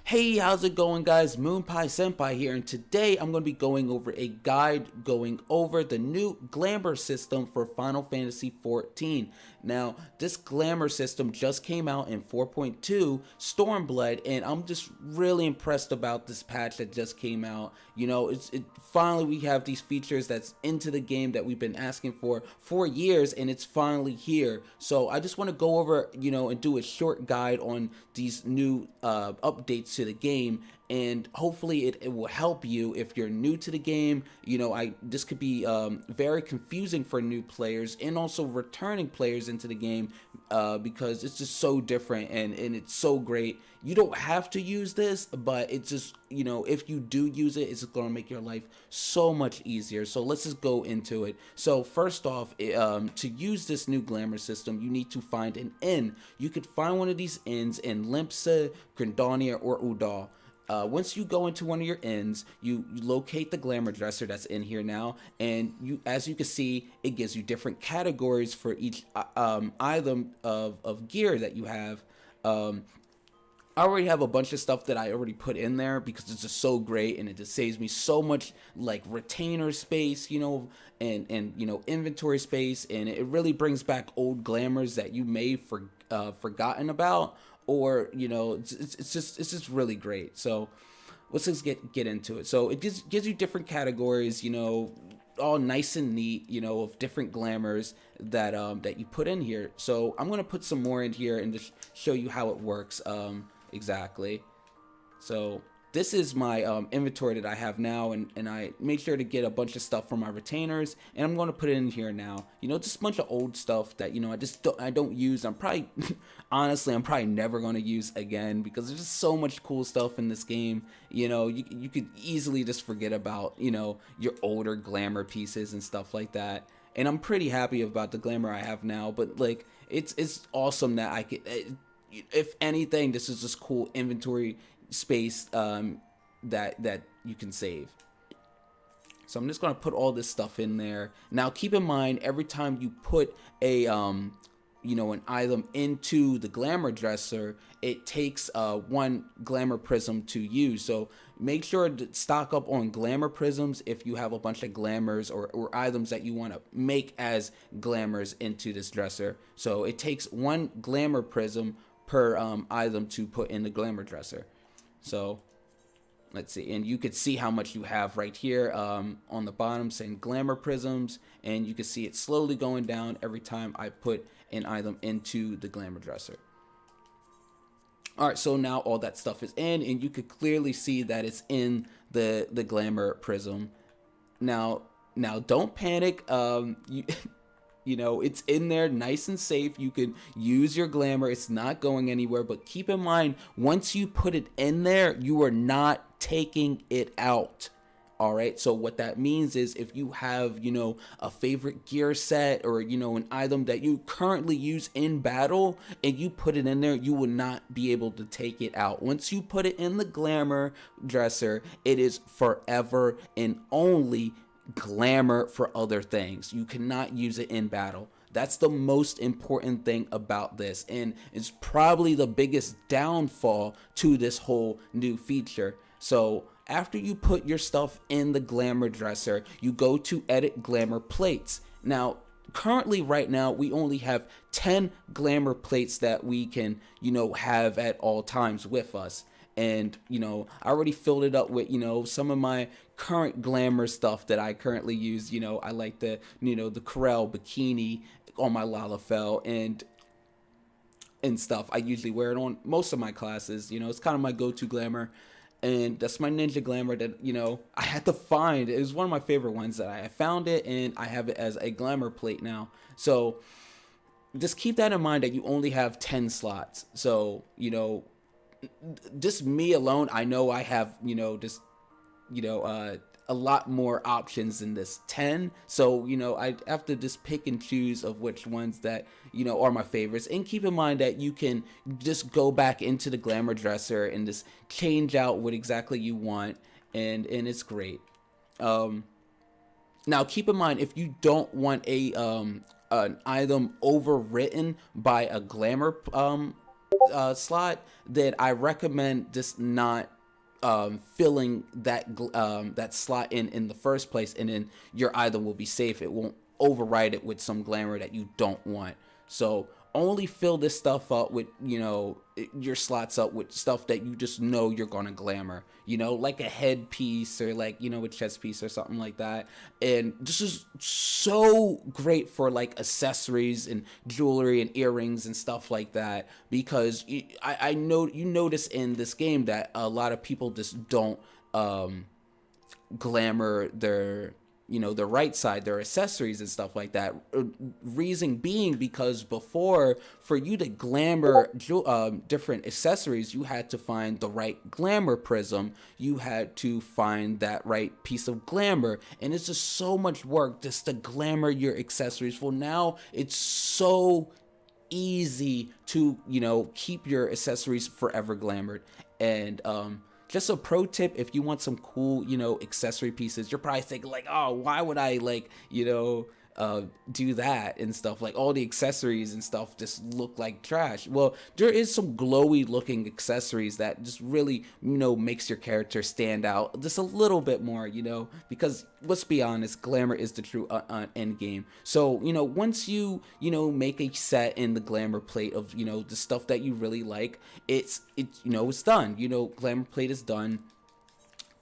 Hey, how's it going, guys? Moonpie Senpai here, and today I'm going to be going over a guide going over the new Glamour system for Final Fantasy XIV. Now, this Glamour system just came out in 4.2 Stormblood, and I'm just really impressed about this patch that just came out. You know, finally we have these features that's into the game that we've been asking for years, and it's finally here. So I just want to go over, and do a short guide on these new updates to the game, and hopefully it will help you if you're new to the game. This could be very confusing for new players and also returning players into the game, because it's just so different and it's so great. You don't have to use this, but it's just, if you do use it, it's going to make your life so much easier. So let's just go into it. So first off, to use this new Glamour system, you need to find an inn. You could find one of these inns in Limpsa, Grindonia, or Udall. Once you go into one of your inns, you locate the Glamour Dresser that's in here now, and as you can see, it gives you different categories for each item of gear that you have. I already have a bunch of stuff that I already put in there because it's just so great, and it just saves me so much like retainer space, and inventory space, and it really brings back old glamours that you may forgotten about, or it's just really great. So let's just get into it. So it gives you different categories, all nice and neat, of different glamours that that you put in here. So I'm gonna put some more in here and just show you how it works exactly. So this is my inventory that I have now, and I made sure to get a bunch of stuff from my retainers, and I'm going to put it in here now. Just a bunch of old stuff that I don't use. I'm probably honestly I'm probably never going to use again, because there's just so much cool stuff in this game. You could easily just forget about your older glamour pieces and stuff like that. And I'm pretty happy about the glamour I have now, but like it's awesome that I could. If anything, this is just cool inventory space that you can save. So I'm just gonna put all this stuff in there. Now keep in mind, every time you put a an item into the Glamour Dresser, it takes one Glamour Prism to use. So make sure to stock up on Glamour Prisms if you have a bunch of glamours or items that you want to make as glamours into this dresser. So it takes one Glamour Prism per item to put in the Glamour Dresser. So let's see, and you could see how much you have right here on the bottom saying Glamour Prisms, and you can see it slowly going down every time I put an item into the Glamour Dresser. Alright, so now all that stuff is in, and you could clearly see that it's in the Glamour Prism. Now don't panic. It's in there nice and safe. You can use your glamour. It's not going anywhere. But keep in mind, once you put it in there, you are not taking it out. All right. So what that means is, if you have, a favorite gear set, or, an item that you currently use in battle, and you put it in there, you will not be able to take it out. Once you put it in the Glamour Dresser, it is forever and only glamour for other things. You cannot use it in battle. That's the most important thing about this, and it's probably the biggest downfall to this whole new feature. So after you put your stuff in the Glamour Dresser, you go to edit Glamour Plates. Now currently, right now, we only have 10 Glamour Plates that we can have at all times with us. And I already filled it up with some of my current glamour stuff that I currently use. I like the the Corel bikini on my Lalafell and stuff. I usually wear it on most of my classes. It's kind of my go-to glamour, and that's my ninja glamour that I had to find. It was one of my favorite ones that I found it, and I have it as a Glamour Plate now. So just keep that in mind, that you only have 10 slots. So just me alone, I know I have a lot more options than this 10. So I have to just pick and choose of which ones that are my favorites. And keep in mind that you can just go back into the Glamour Dresser and just change out what exactly you want, and it's great. Now keep in mind, if you don't want an item overwritten by a glamour slot, then I recommend just not filling that slot in the first place, and then your item will be safe. It won't override it with some glamour that you don't want. So only fill this stuff up with, your slots up with stuff that you just know you're gonna glamour, like a headpiece or like, a chest piece or something like that. And this is so great for like accessories and jewelry and earrings and stuff like that, because I know you notice in this game that a lot of people just don't glamour their right side, their accessories and stuff like that. Reason being because before, for you to glamour different accessories, you had to find the right glamour prism. You had to find that right piece of glamour, and it's just so much work just to glamour your accessories. Well, now it's so easy to keep your accessories forever glamored. And just a pro tip, if you want some cool, accessory pieces, you're probably thinking like, oh, why would I do that and stuff? Like all the accessories and stuff just look like trash. Well, there is some glowy looking accessories that just really, makes your character stand out just a little bit more, because let's be honest, glamour is the true end game. So, once you, make a set in the Glamour Plate of, the stuff that you really like, it's done. Glamour Plate is done.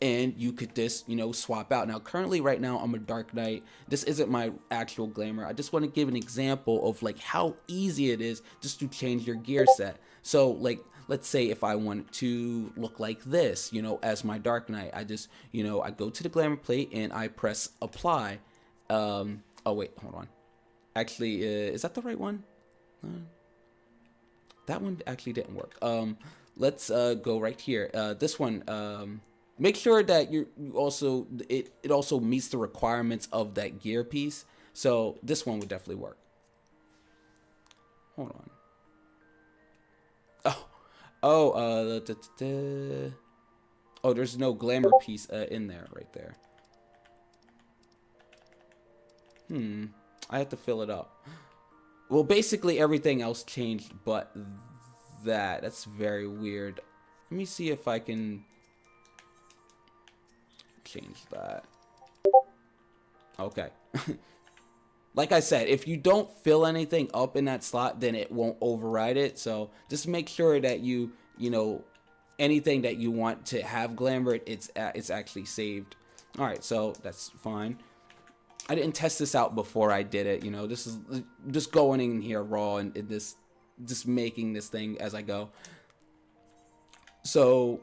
And you could just, swap out. Now, currently, right now, I'm a Dark Knight. This isn't my actual glamour. I just want to give an example of, like, how easy it is just to change your gear set. So, like, let's say if I want to look like this, as my Dark Knight, I just, I go to the Glamour Plate and I press apply. Oh, wait, hold on. Actually, is that the right one? That one actually didn't work. Let's go right here. This one, make sure that you also it also meets the requirements of that gear piece. So this one would definitely work. Hold on. Oh, there's no glamour piece in there right there. I have to fill it up. Well, basically everything else changed but that. That's very weird. Let me see if I can change that. Okay. Like I said, if you don't fill anything up in that slot, then it won't override it. So just make sure that anything that you want to have glamour, it's actually saved. All right, so that's fine. I didn't test this out before I did it. This is just going in here raw and just making this thing as I go. So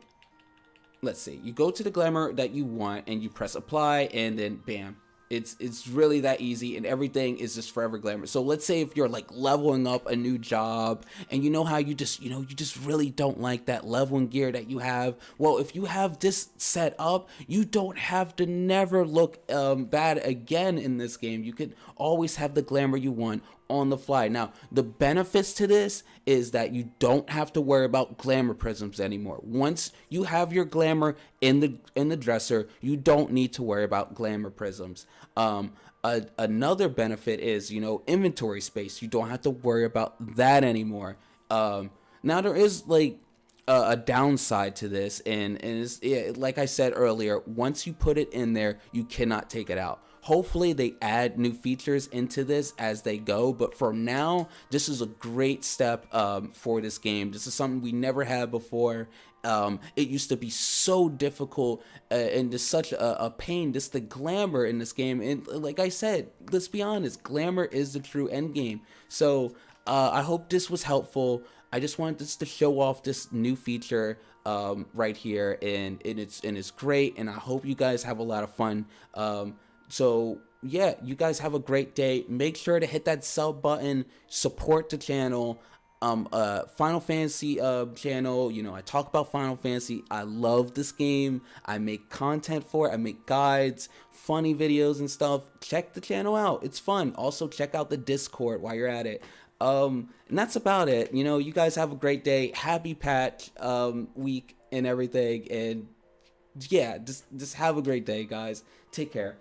let's see. You go to the glamour that you want and you press apply, and then bam. It's really that easy, and everything is just forever glamour. So let's say if you're like leveling up a new job, and you know how you just really don't like that leveling gear that you have. Well, if you have this set up, you don't have to never look bad again in this game. You can always have the glamour you want on the fly. Now, the benefits to this is that you don't have to worry about glamour prisms anymore. Once you have your glamour in the dresser, you don't need to worry about glamour prisms. Another benefit is, inventory space. You don't have to worry about that anymore. Now there is like a downside to this, and like I said earlier, once you put it in there, you cannot take it out. Hopefully they add new features into this as they go, but for now, this is a great step for this game. This is something we never had before. It used to be so difficult and just such a pain, just the glamour in this game. And like I said, let's be honest, glamour is the true end game. So I hope this was helpful. I just wanted this to show off this new feature right here, and it's great, and I hope you guys have a lot of fun. So yeah, you guys have a great day. Make sure to hit that sub button, support the channel. Final Fantasy channel, I talk about Final Fantasy. I love this game. I make content for it. I make guides, funny videos and stuff. Check the channel out. It's fun. Also check out the Discord while you're at it. And that's about it. You guys have a great day. Happy patch week and everything. And yeah, just have a great day, guys. Take care.